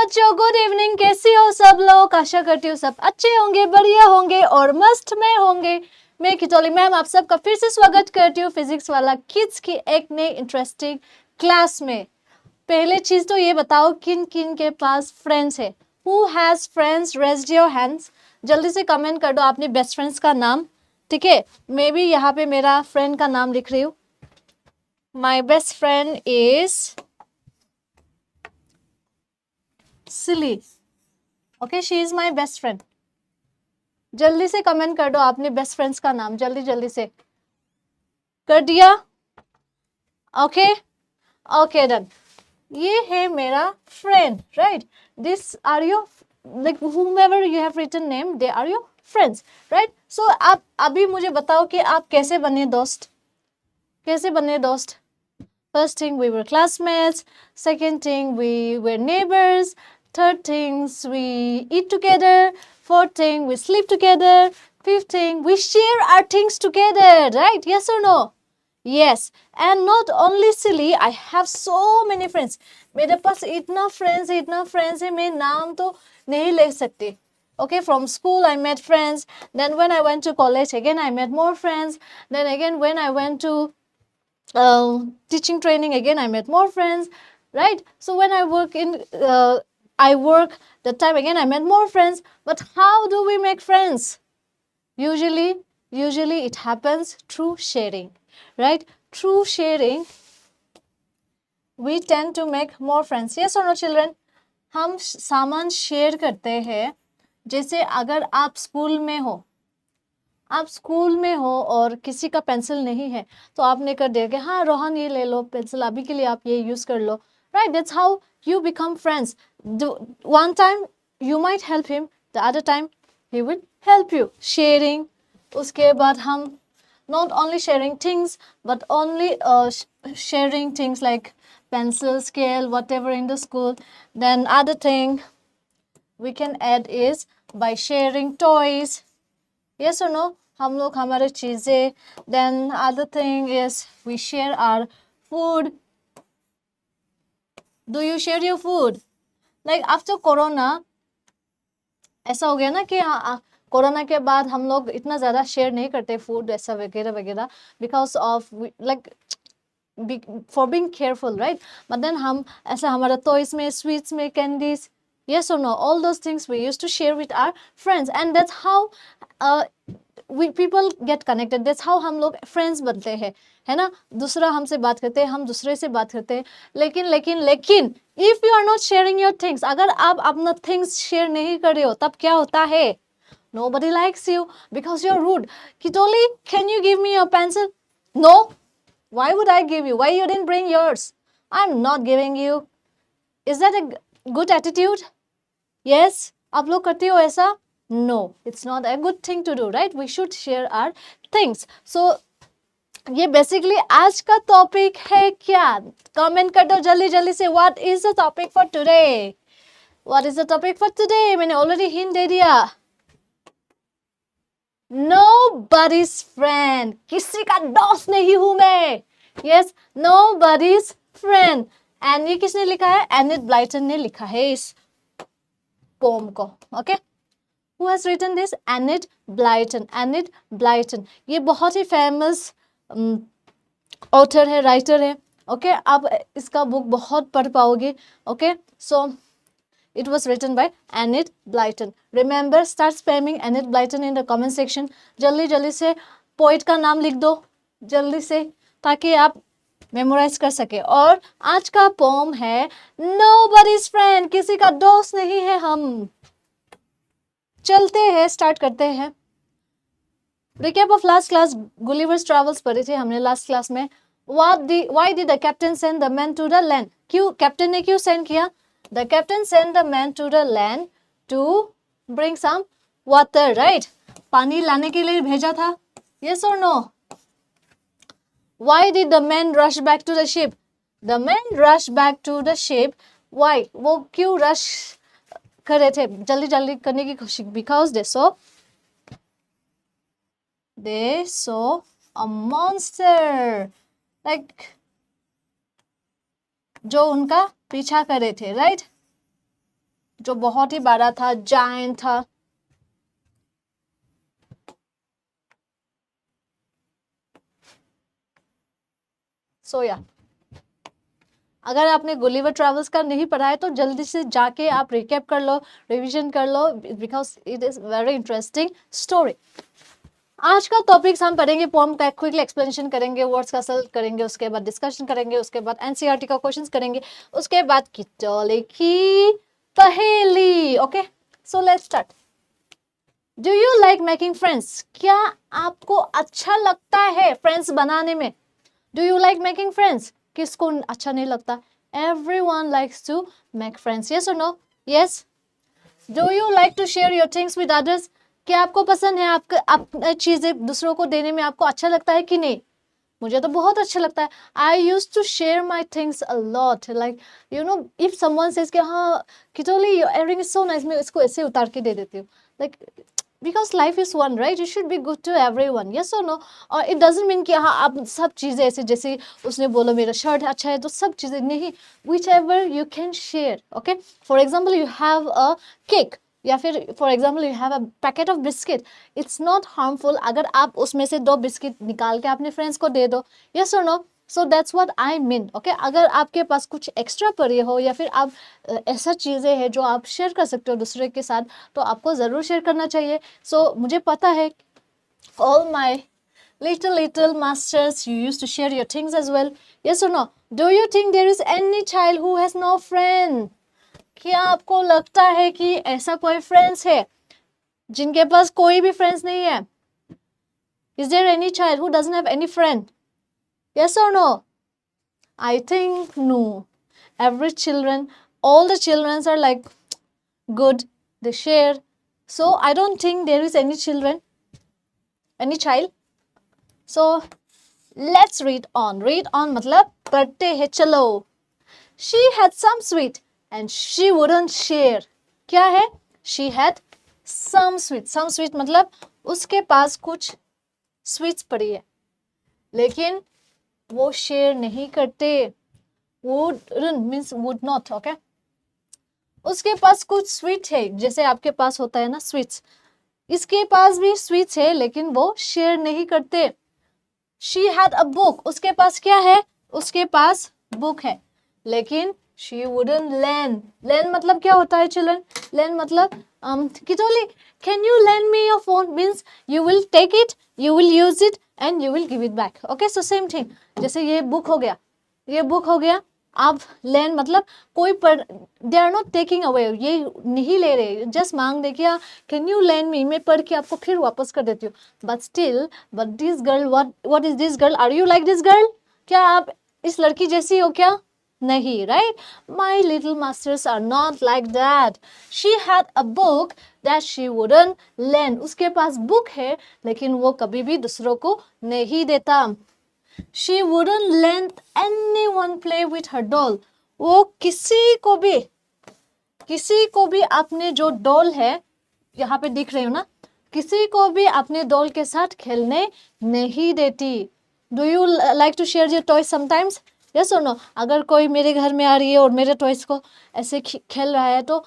बच्चों, good evening. कैसे हो सब लोग? आशा करती हूँ सब अच्छे होंगे, बढ़िया होंगे और मस्त में होंगे। मैं खिचौली मैम आप सबका फिर से स्वागत करती हूँ फिजिक्स वाला किड्स की एक नई इंटरेस्टिंग क्लास में। पहले चीज तो ये बताओ किन किन के पास फ्रेंड्स है। Who has friends? Raise your hands. जल्दी से कमेंट कर दो अपने बेस्ट फ्रेंड्स का नाम। ठीक है, मैं भी यहाँ पे मेरा फ्रेंड का नाम लिख रही हूँ। My best friend is silly. Okay, she is my best friend. जल्दी से कमेंट कर दो अपने बेस्ट फ्रेंड्स का नाम, जल्दी जल्दी से। कर दिया? Okay okay, done. ये है मेरा friend, right? This are your, like whomever you have written name, they are your friends, right? So आप अभी मुझे बताओ कि आप कैसे बने दोस्त, कैसे बने दोस्त? First thing, we were classmates. Second thing, we were neighbors. Third things, we eat together. Fourth thing, we sleep together. Fifth thing, we share our things together, right? Yes or no? Yes. And not only silly, I have so many friends. मेरे पास इतना friends है, मैं नाम तो नहीं ले सकती. Okay, from school I met friends. Then when I went to college, again I met more friends. Then again when I went to teaching training, again I met more friends, right? So when I work that time, again I met more friends. But how do we make friends? Usually it happens through sharing, right? Through sharing we tend to make more friends. Yes or no children? हम सामान share करते हैं। जैसे अगर आप school में हो और किसी का पेंसिल नहीं है तो आपने कर दिया कि हाँ रोहन ये ले लो पेंसिल, अभी के लिए आप ये यूज कर लो, right? That's how you become friends. One time you might help him, the other time he will help you. Sharing. उसके बाद हम not only sharing things but only sharing things like pencil, scale, whatever in the school. Then other thing we can add is by sharing toys. Yes or no? हम लोग हमारे चीजें. Then other thing is we share our food. Do you share your food? Like after corona ऐसा हो गया ना कि corona के बाद हम लोग इतना ज़्यादा शेयर नहीं करते फूड ऐसा वगैरह वगैरह, because of like for being careful, right? But then हम ऐसा हमारा टॉयज में, स्वीट्स में, candies, yes or no, all those things we used to share with our friends, and that's how we people get connected. that's how हम लोग friends बनते हैं, है ना? दूसरा हमसे बात करते हैं, हम दूसरे से बात करते हैं. लेकिन if you are not sharing your things, अगर आप अपना things share नहीं कर रहे हो तब क्या होता है? Nobody likes you because you're rude. Kitoli, can you give me your pencil? No. Why would I give you? Why you didn't bring yours? I'm not giving you. Is that a good attitude? Yes. आप लोग करते हो ऐसा? No, it's not a good thing to do, right? We should share our things. So ये basically आज का topic है क्या? कमेंट कर दो जल्दी जल्दी से. What is the topic for today? What is the topic for today? मैंने ऑलरेडी हिंट दे दिया. Nobody's friend. किसी का दोस्त नहीं हूं मैं. Yes, nobody's friend. And ये किसने लिखा है? एनिट ब्लाइटन ने लिखा है इस पोम को. Okay, Who has written this? Unit Blyton. Unit Blyton ये बहुत ही फेमस ऑथर है, राइटर है. ओके, आप इसका बुक बहुत पढ़ पाओगे. Okay, so it was written by Enid Blyton. Remember, start spamming Enid Blyton in the comment section. जल्दी जल्दी से पोइट का नाम लिख दो जल्दी से, ताकि आप मेमोराइज कर सके. और आज का पोम है Nobody's friend. किसी का दोस्त नहीं है हम. चलते हैं, स्टार्ट करते हैं. Recap of last class. Gulliver's travels पढ़े थे हमने लास्ट क्लास में. Why did the captain send the man to the land? क्यों कैप्टन ने क्यों सेंड किया? The captain sent the man to the land to bring some water, right? पानी लाने के लिए भेजा था. Yes or no? Why did the man rush back to the ship? The man rushed back to the ship. Why? वो क्यों rush कर रहे थे, जल्दी जल्दी करने की कोशिश? Because they saw a monster, like जो उनका पीछा कर रहे थे, राइट? जो बहुत ही बड़ा था, जायंट था। सो या अगर आपने गुलिवर ट्रैवल्स का नहीं पढ़ा है तो जल्दी से जाके आप रिकैप कर लो, रिवीजन कर लो, because it is very interesting story. आज का टॉपिक्स हम पढ़ेंगे, पोम का क्विकली एक्सप्लेनेशन करेंगे, वर्ड्स का सॉल्व करेंगे, उसके बाद डिस्कशन करेंगे, उसके बाद एनसीईआरटी का क्वेश्चंस करेंगे, उसके बाद किटोले की पहेली। Okay, so let's start. Do you like making friends? क्या आपको अच्छा लगता है फ्रेंड्स बनाने में? Do you like making friends? किसको अच्छा नहीं लगता? Everyone likes to make friends. Yes or no? Yes. Do you like to share your things with others? क्या आपको पसंद है आपका चीजें दूसरों को देने में? आपको अच्छा लगता है कि नहीं? मुझे तो बहुत अच्छा लगता है। I used to share my things a lot. Like you know, if someone says कि हाँ किटोली your earring is so nice, मैं इसको ऐसे उतार के दे देती हूँ। Like because life is one, right? You should be good to everyone. Yes or no? और it doesn't mean कि हाँ आप सब चीजें ऐसे, जैसे उसने बोला मेरा शर्ट अच्छा है तो सब चीजें नहीं, whichever you can share. Okay, for example you have a cake या फिर for example you have a packet of biscuit, it's not harmful अगर आप उसमें से 2 बिस्किट निकाल के अपने फ्रेंड्स को दे दो। यस और no? So that's what I mean. Okay, अगर आपके पास कुछ एक्स्ट्रा पड़ी हो या फिर आप ऐसा चीज़ें हैं जो आप शेयर कर सकते हो दूसरे के साथ, तो आपको ज़रूर शेयर करना चाहिए। सो मुझे पता है all my little masters, you used to share your things as well. Yes or no? Do you think there is any child who has no friend? क्या आपको लगता है कि ऐसा कोई फ्रेंड्स है जिनके पास कोई भी फ्रेंड्स नहीं है? Is there any child who doesn't have any friend? Yes or no? I think no. Every children, all the children are like good, they share. So I don't think there is any children, any child. So let's read on. Read on मतलब पढ़ते हैं चलो. She had some sweet and she wouldn't share. क्या है? She had some sweet. Some sweet मतलब उसके पास कुछ sweets पड़ी है लेकिन वो शेयर नहीं करते. wouldn't means would not. Okay, उसके पास कुछ स्वीट है जैसे आपके पास होता है ना स्वीट्स, इसके पास भी स्वीट्स है लेकिन वो शेयर नहीं करते. She had a book. उसके पास क्या है? उसके पास बुक है लेकिन she wouldn't lend. Lend मतलब क्या होता है चिल्ड्रन? Lend मतलब किटोली can you lend me your phone? Means you will take it, you will use it and you will give it back. Okay, so same thing. जैसे ये book हो गया, ये बुक हो गया, आप lend मतलब कोई पर they are not taking away, ये नहीं ले रहे, जस्ट मांग दे क्या can you lend me, मैं पढ़ के आपको फिर वापस कर देती हूँ. But still, but this girl, what is this girl? Are you like this girl? क्या आप इस लड़की जैसी हो क्या? नहीं, right? My little masters are not like that. She had a book that she wouldn't lend. उसके पास बुक है लेकिन वो कभी भी दूसरों को नहीं देता. She wouldn't let anyone play with her doll. वो किसी को भी अपने जो डॉल है, यहाँ पे दिख रही हो ना, किसी को भी अपने डॉल के साथ खेलने नहीं देती. Do you like to share your toys sometimes? Yes or no? अगर कोई मेरे घर में आ रही है और मेरे टॉयज को ऐसे खेल रहा है तो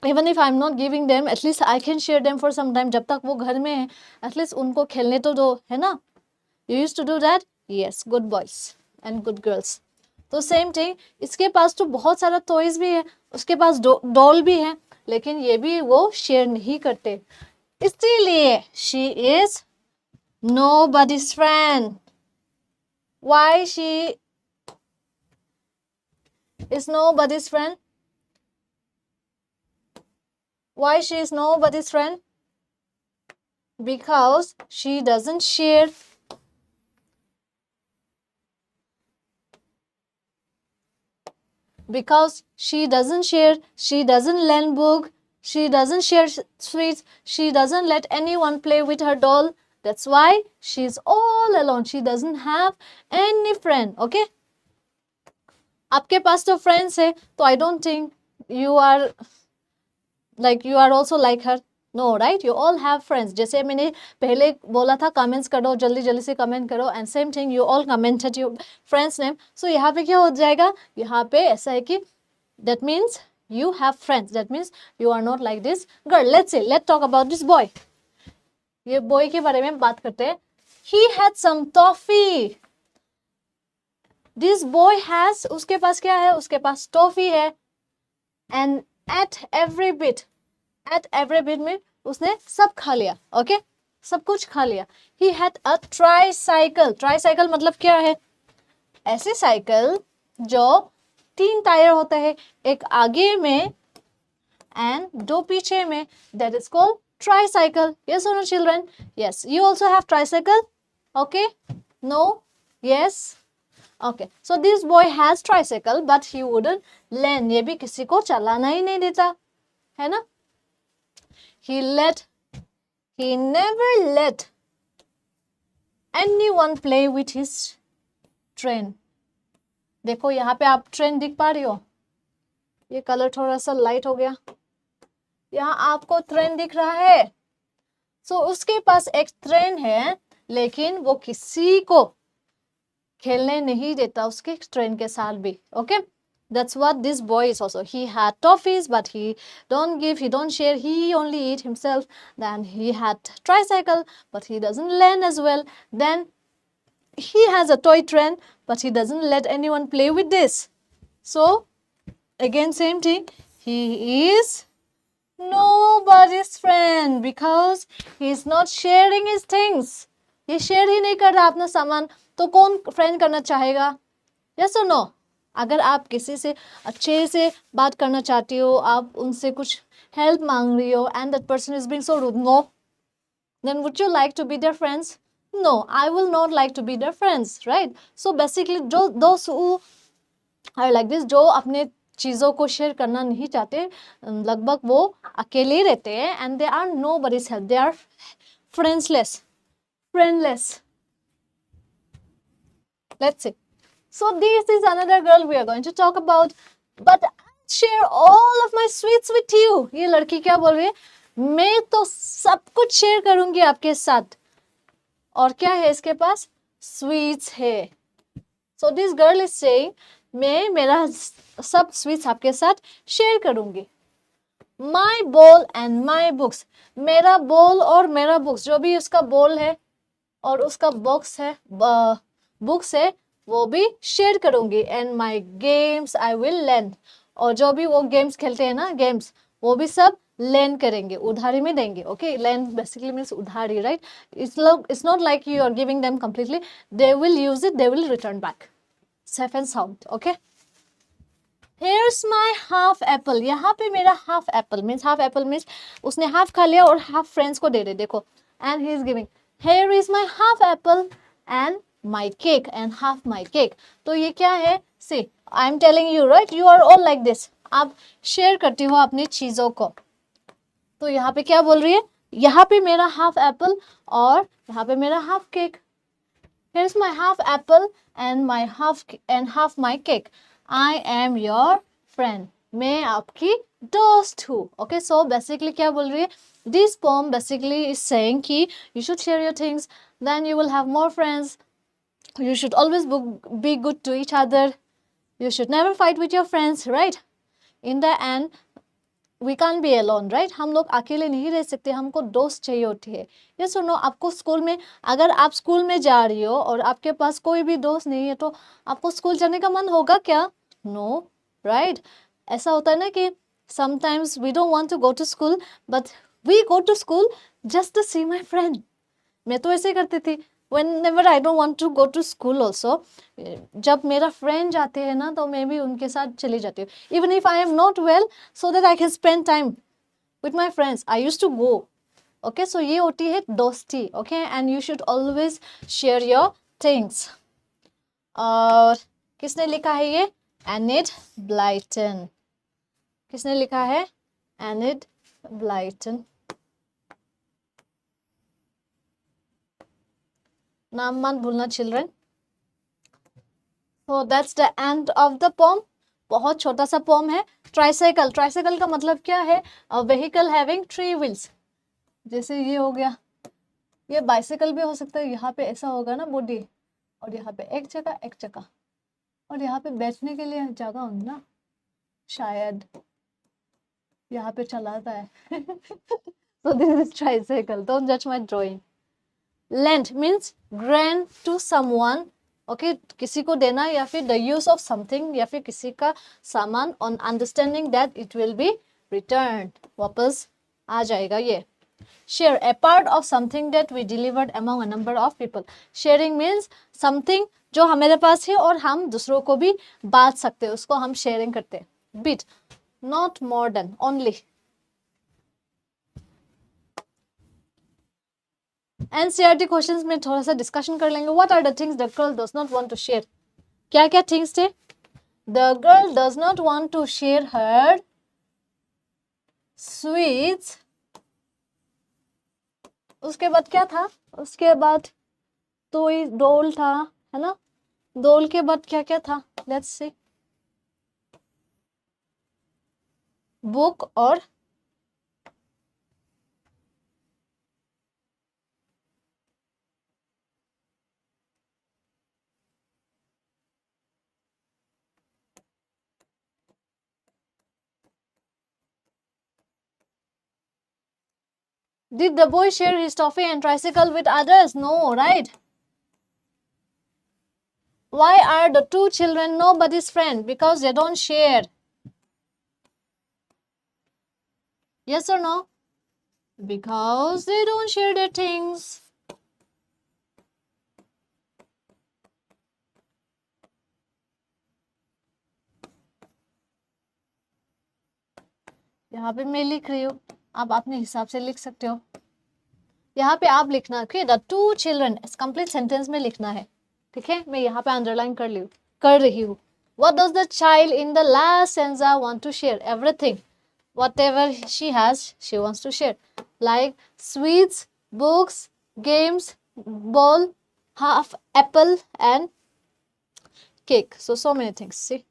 even if I'm not giving them, at least I can share them for some time. जब तक वो घर में है at least उनको खेलने तो दो, है ना? You used to do that? Yes, good boys and good girls. तो सेम थिंग, इसके पास तो बहुत सारा टॉयज भी है, उसके पास डॉल भी है लेकिन ये भी वो शेयर नहीं करते. इसीलिए she is nobody's friend. Why she is nobody's friend? Why she is nobody's friend? Because she doesn't share. Because she doesn't share, she doesn't lend book, she doesn't share sweets, she doesn't let anyone play with her doll. That's why she's all alone. She doesn't have any friend. Okay? आपके पास तो friends है तो I don't think you are also like her. No, right? You all have friends. जैसे मैंने पहले बोला था comments करो, जल्दी जल्दी से comment करो, and same thing you all commented your friends name. So यहाँ पे क्या हो जाएगा? यहाँ पे ऐसा है कि that means you have friends. That means you are not like this girl. Let's talk about this boy. ये boy के बारे में बात करते हैं. He had some toffee. This boy has, उसके पास क्या है? उसके पास toffee है. And at every bit में उसने सब खा लिया. Okay? सब कुछ खा लिया. He had a tricycle मतलब क्या है? ऐसे साइकिल जो 3 टायर होता है, एक आगे में and 2 पीछे में. That is called tricycle. Yes or no, children? Yes. You also have tricycle? Okay? No? Yes? Okay. So this boy has tricycle but he wouldn't learn. ये भी किसी को चलाना ही नहीं देता, है ना? He never let anyone play with his train. देखो यहाँ पे आप ट्रेन दिख पा रही हो. ये कलर थोड़ा सा लाइट हो गया. यहाँ आपको ट्रेन दिख रहा है. सो उसके पास एक ट्रेन है लेकिन वो किसी को खेलने नहीं देता उसके ट्रेन के साथ भी. Okay, that's what this boy is also. He had toffees but he don't share, he only eat himself. Then he had tricycle but he doesn't learn as well. Then he has a toy train but he doesn't let anyone play with this. So again same thing, he is nobody's friend because he is not sharing his things. ये share ही नहीं कर रहा अपना सामान, तो कौन friend करना चाहेगा? यस और नो? अगर आप किसी से अच्छे से बात करना चाहती हो, आप उनसे कुछ हेल्प मांग रही हो and that person is being so rude, no, then would you like to be their friends? No, I will not like to be their friends, right? So basically जो दोस्त आर लाइक दिस, जो अपने चीज़ों को share करना नहीं चाहते, लगभग वो अकेले ही रहते हैं and they are nobody's help, they are friendless. Let's see. So this is another girl we are going to talk about. But I'll share all of my sweets with you. ये लड़की क्या बोल रही है? मैं तो सब कुछ शेयर करूंगी आपके साथ. और क्या है इसके पास? स्वीट्स है. So this girl is saying, मैं मेरा सब स्वीट्स आपके साथ शेयर करूंगी. My bowl and my books. मेरा बोल और मेरा बुक्स, जो भी उसका बोल है और उसका बॉक्स है, बुक्स है, वो भी शेयर करूंगी. And my games I will lend. और जो भी वो गेम्स खेलते हैं ना, गेम्स, वो भी सब लेंड करेंगे, उधारी में देंगे. ओके, लेंड बेसिकली मीन्स उधारी, right? It's not like you are giving them completely. They will use it, they will return back. Safe and sound. Okay, Here's my half apple. यहाँ पे मेरा half apple means उसने half खा लिया और half friends को दे दे. देखो, and he is giving, here is my half apple and my cake and half my cake. तो ये क्या है? See, I am telling you, right? You are all like this. आप शेयर करती हो अपनी चीजों को. तो यहाँ पे क्या बोल रही है? यहाँ पे मेरा half apple और यहाँ पे मेरा half cake. Here's my half apple and my half my cake. I am your friend. मैं आपकी दोस्त हूँ. Okay, so basically क्या बोल रही है? This poem basically is saying कि you should share your things, then you will have more friends. You should always be good to each other. You should never fight with your friends, right? In the end, we can't be alone, right? हम लोग अकेले नहीं रह सकते, हमको दोस्त चाहिए होती है. ये सुनो, आपको स्कूल में, अगर आप स्कूल में जा रही हो और आपके पास कोई भी दोस्त नहीं है, तो आपको स्कूल जाने का मन होगा क्या? No, right? ऐसा होता है ना कि sometimes we don't want to go to school, but we go to school just to see my friend. मैं तो ऐसे करती थी. Whenever I don't want to go to school also, जब मेरा फ्रेंड जाते हैं ना, तो मैं भी उनके साथ चली जाती हूँ. Even if I am not well, so that I can spend time with my friends, I used to go. Okay, so ये होती है दोस्ती. Okay, and you should always share your things. और किसने लिखा है ये? Enid Blyton. किसने लिखा है? Enid Blyton. नाम मत भूलना children. So that's the end of the poem. बहुत छोटा सा पोम है. ट्राइसाइकिल, ट्राइसाइकिल का मतलब क्या है? A vehicle having 3 wheels. जैसे ये हो गया, ये बाइसाइकिल भी हो सकता है. यहाँ पे ऐसा होगा ना बॉडी, और यहाँ पे एक जगह, और यहाँ पे बैठने के लिए जगह होगी ना शायद. यहाँ पे चलाता है. So this is tricycle. Don't judge my drawing. Lend means grant to someone. Okay, किसी को देना या फिर the use of something या फिर किसी का सामान on understanding that it will be returned. वापस आ जाएगा ये. Share a part of something that we delivered among a number of people. Sharing means something जो हमारे पास है और हम दूसरों को भी बांट सकते हैं, उसको हम शेयरिंग करते हैं. Bit, not more than, only. NCERT questions में थोड़ा सा डिस्कशन कर लेंगे. What are the things the girl does not want to share. क्या क्या थिंग्स थे? The girl does not want to share her sweets. उसके बाद क्या था? उसके बाद तो डोल था, है ना? डोल के बाद क्या क्या था? Let's see. बुक और did the boy share his toffee and tricycle with others? No, right? Why are the two children nobody's friend? Because they don't share. Yes or no? Because they don't share their things. यहाँ पे मैं लिख रही हूँ, आप अपने हिसाब से लिख सकते हो. यहाँ पे आप लिखना है the two children complete sentence में लिखना है. ठीक है, मैं यहाँ पे अंडरलाइन कर रही हूँ. What does the child in the last stanza want to share? Everything. Whatever she has, she wants to share. Like sweets, books, games, ball, half apple and cake. So many things. See?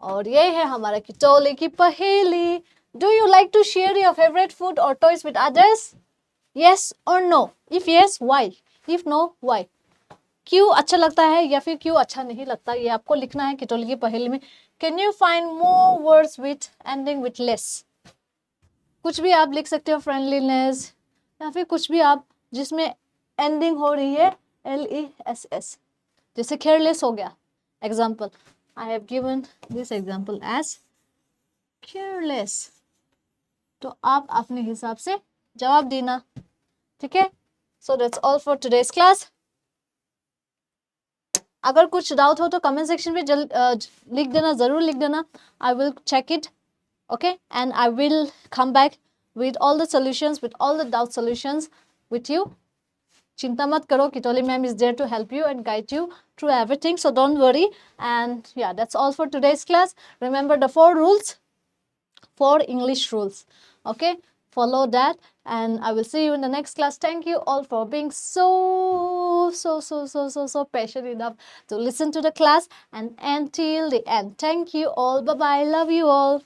और ये है हमारा किटोले की पहेली. Do you like to share your favorite food or toys with others? Yes or no? If yes, why? If no, why? क्यों अच्छा लगता है या फिर क्यों अच्छा नहीं लगता, ये आपको लिखना है किटोले की पहेली में. Can you find more words with ending with less? कुछ भी आप लिख सकते हो. फ्रेंडलीनेस या फिर कुछ भी आप जिसमें एंडिंग हो रही है LESS. जैसे केयरलेस हो गया. Example, I have given this example as careless. तो आप अपने हिसाब से जवाब देना. ठीक है. So that's all for today's class. अगर कुछ डाउट हो तो कमेंट सेक्शन में लिख देना, जरूर लिख देना. I will check it. Okay, and I will come back with all the solutions, with all the doubt solutions with you. चिंता मत करो, Kitoli ma'am is there to help you and guide you through everything, so don't worry. And yeah, that's all for today's class. Remember the 4 rules, 4 English rules. Okay, follow that and I will see you in the next class. Thank you all for being so patient enough to listen to the class and until the end. Thank you all. Bye bye. Love you all.